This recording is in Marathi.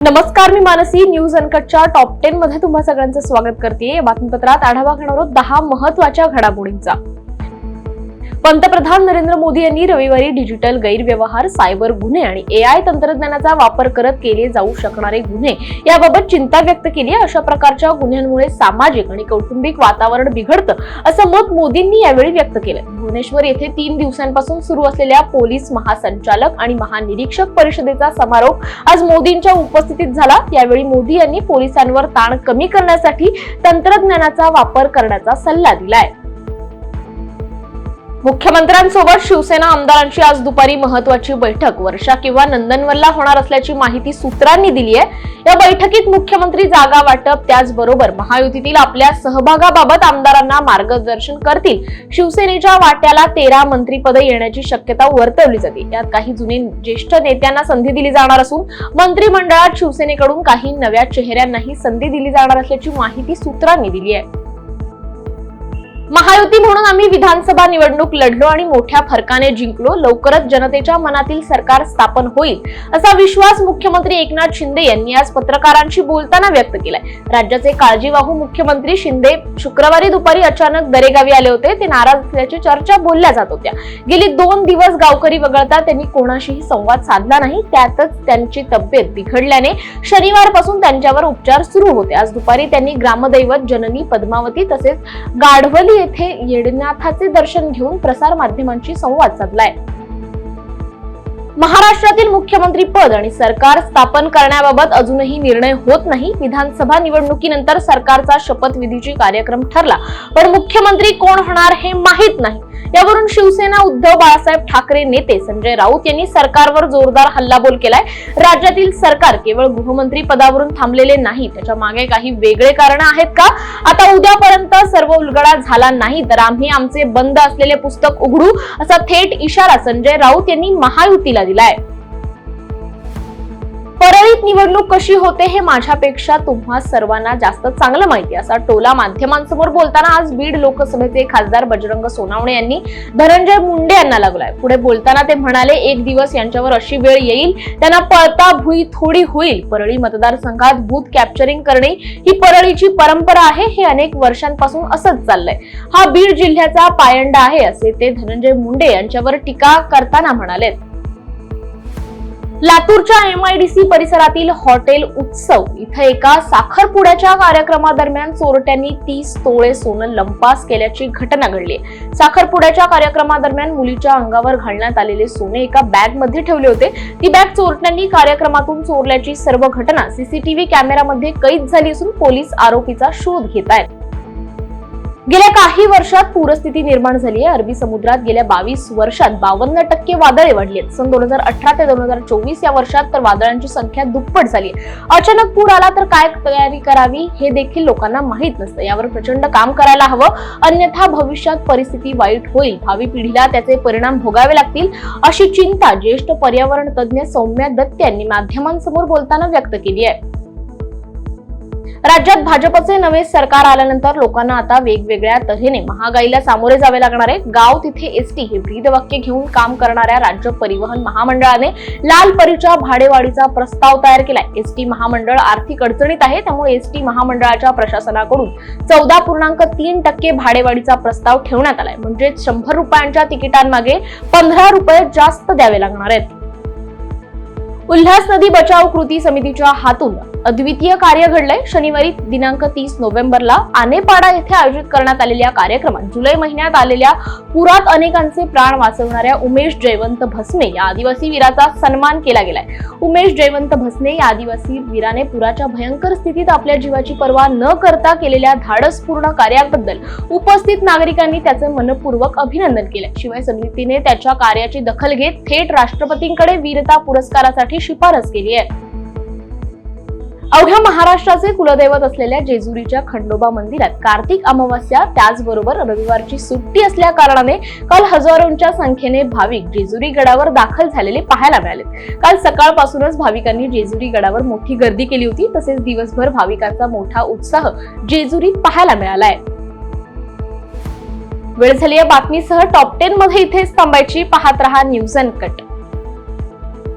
नमस्कार, मी मानसी. न्यूज अनकटच्या टॉप 10 मध्ये तुम्हा सगळ्यांचं स्वागत करते. या बातमीपत्रात आढावा घेणार आहोत 10 महत्त्वाच्या घडामोडींचा. पंतप्रधान नरेंद्र मोदी यांनी रविवारी डिजिटल गैरव्यवहार, सायबर गुन्हे आणि एआय तंत्रज्ञानाचा वापर करत केले जाऊ शकणारे गुन्हे याबाबत चिंता व्यक्त केली आहे. अशा प्रकारच्या गुन्ह्यांमुळे सामाजिक आणि कौटुंबिक वातावरण बिघडतं, असं मत मोदींनी यावेळी व्यक्त केलं. भुवनेश्वर येथे 3 दिवसांपासून सुरू असलेल्या पोलीस महासंचालक आणि महानिरीक्षक परिषदेचा समारोप आज मोदींच्या उपस्थितीत झाला. यावेळी मोदी यांनी पोलिसांवर ताण कमी करण्यासाठी तंत्रज्ञानाचा वापर करण्याचा सल्ला दिलाय. मुख्यमंत्र्यांसोबत शिवसेना आमदारांची आज दुपारी महत्त्वाची बैठक वर्षा किंवा नंदनवनला होणार असल्याची माहिती सूत्रांनी दिली आहे. या बैठकीत मुख्यमंत्री जागा वाटप, त्याचबरोबर महायुतीतील आपल्या सहभागाबाबत आमदारांना मार्गदर्शन करतील. शिवसेनेच्या वाट्याला 13 मंत्रिपदे येण्याची शक्यता वर्तवली जाते. यात काही जुने ज्येष्ठ नेत्यांना संधी दिली जाणार असून मंत्रिमंडळात शिवसेनेकडून काही नव्या चेहऱ्यांनाही संधी दिली जाणार असल्याची माहिती सूत्रांनी दिली आहे. महायुती म्हणून आम्ही विधानसभा निवडणूक लढलो आणि मोठ्या फरकाने जिंकलो. लवकरच जनतेच्या मनातील सरकार स्थापन होईल, असा विश्वास मुख्यमंत्री एकनाथ शिंदे यांनी आज पत्रकारांशी बोलताना व्यक्त केलाय. राज्याचे काळजीवाहू मुख्यमंत्री शिंदे शुक्रवारी दुपारी अचानक दरेगावी आले होते. ते नाराज असल्याची चर्चा बोलल्या जात होत्या. गेली 2 दिवस गावकरी वगळता त्यांनी कोणाशीही संवाद साधला नाही. त्यातच त्यांची तब्येत बिघडल्याने शनिवारपासून त्यांच्यावर उपचार सुरू होते. आज दुपारी त्यांनी ग्रामदैवत जननी पद्मावती तसेच गाढवली येथे येडनाथाचे दर्शन घेऊन प्रसार माध्यमांशी संवाद साधलाय. महाराष्ट्रातील मुख्यमंत्री पद आणि सरकार स्थापन करण्याबाबत अजूनही निर्णय होत नाही. विधानसभा निवडणुकीनंतर सरकारचा शपथविधीची कार्यक्रम ठरला, पण मुख्यमंत्री कोण होणार हे माहित नाही. यावरून शिवसेना उद्धव बाळासाहेब ठाकरे नेते संजय राऊत यांनी सरकारवर जोरदार हल्लाबोल केलाय. राज्यातील सरकार केवळ गृहमंत्री पदावरून थांबलेले नाही, त्याच्या मागे काही वेगळे कारण आहेत का? आता उद्यापर्यंत सर्व उलगडा झाला नाही तर आम्ही आमचे बंद असलेले पुस्तक उघडू, असा थेट इशारा संजय राऊत यांनी महायुतीला दिलाय. परळीत निवडणूक कशी होते हे माझ्यापेक्षा तुम्हा सर्वांना जास्त चांगलं माहिती, असा टोला माध्यमांसमोर बोलताना आज बीड लोकसभेचे खासदार बजरंग सोनावणे यांनी धनंजय मुंडे यांना लागलाय. पुढे बोलताना ते म्हणाले, एक दिवस यांच्यावर अशी वेळ येईल त्यांना पळता भुई थोडी होईल. परळी मतदारसंघात बूथ कॅप्चरिंग करणे ही परळीची परंपरा आहे. हे अनेक वर्षांपासून असंच चाललंय. हा बीड जिल्ह्याचा पायंडा आहे, असे ते धनंजय मुंडे यांच्यावर टीका करताना म्हणाले. लातूरच्या MIDC परिसरातील हॉटेल उत्सव इथं एका साखरपुड्याच्या कार्यक्रमादरम्यान चोरट्यांनी 30 तोळे सोनं लंपास केल्याची घटना घडली. साखरपुड्याच्या कार्यक्रमादरम्यान मुलीच्या अंगावर घालण्यात आलेले सोने एका बॅग मध्ये ठेवले होते. ती बॅग चोरट्यांनी कार्यक्रमातून चोरल्याची सर्व घटना CCTV कॅमेरामध्ये कैद झाली असून पोलीस आरोपीचा शोध घेत आहेत. गेल्या काही वर्षात पूरस्थिती निर्माण झाली आहे. अरबी समुद्रात गेल्या 22 वर्षात 52% वादळे वाढली आहेत. सन 2018 ते 2024 या वर्षात तर वादळांची संख्या दुप्पट झाली आहे. अचानक पूर आला तर काय तयारी करावी हे देखील लोकांना माहित नसतं. यावर प्रचंड काम करायला हवं, अन्यथा भविष्यात परिस्थिती वाईट होईल. भावी पिढीला त्याचे परिणाम भोगावे लागतील, अशी चिंता ज्येष्ठ पर्यावरण तज्ञ सौम्या दत्त यांनी माध्यमांसमोर बोलताना व्यक्त केली आहे. राज्यात भाजपचे नवे सरकार आल्यानंतर लोकांना आता वेगवेगळ्या तऱ्हेने महागाईला सामोरे जावे लागणार आहे. गाव तिथे एसटी हे ब्रीदवाक्य घेऊन काम करणाऱ्या राज्य परिवहन महामंडळाने लाल परीच्या भाडेवाढीचा प्रस्ताव तयार केलाय. एसटी महामंडळ आर्थिक अडचणीत आहे, त्यामुळे एसटी महामंडळाच्या प्रशासनाकडून 14.3% भाडेवाढीचा प्रस्ताव ठेवण्यात आलाय. म्हणजे 100 रुपयांच्या तिकिटांमागे 15 रुपये जास्त द्यावे लागणार आहेत. उल्हास नदी बचाव कृती समितीच्या हातून अद्वितीय कार्य घडलंय. शनिवारी दिनांक 30 नोव्हेंबरला आनेपाडा येथे आयोजित करण्यात आलेल्या कार्यक्रमात जुलै महिन्यात आलेल्या पुरात अनेकांचे प्राण वाचवणाऱ्या उमेश जयवंत भस्मे या आदिवासी वीराचा सन्मान केला गेलाय. उमेश जयवंत भस्मे या आदिवासी वीराने पुराच्या भयंकर स्थितीत आपल्या जीवाची पर्वा न करता केलेल्या धाडसपूर्ण कार्याबद्दल उपस्थित नागरिकांनी त्याचे मनपूर्वक अभिनंदन केले. शिवाय समितीने त्याच्या कार्याची दखल घेत थेट राष्ट्रपतींकडे वीरता पुरस्कारासाठी शिफारस केली आहे. अवघ्या महाराष्ट्राचे कुलदैवत असलेल्या जेजुरीच्या खंडोबा मंदिरात कार्तिक अमावास्या त्याचबरोबर रविवारची सुट्टी असल्या कारणाने काल हजारोंच्या संख्येने भाविक जेजुरी गडावर दाखल झालेले पाहायला मिळाले. काल सकाळपासूनच भाविकांनी जेजुरी गडावर मोठी गर्दी केली होती. तसेच दिवसभर भाविकांचा मोठा उत्साह जेजुरीत पाहायला मिळालाय. वेळ झाली या बातमीसह टॉप 10 मध्ये इथेच थांबायची. पाहत रहा न्यूज अनकट.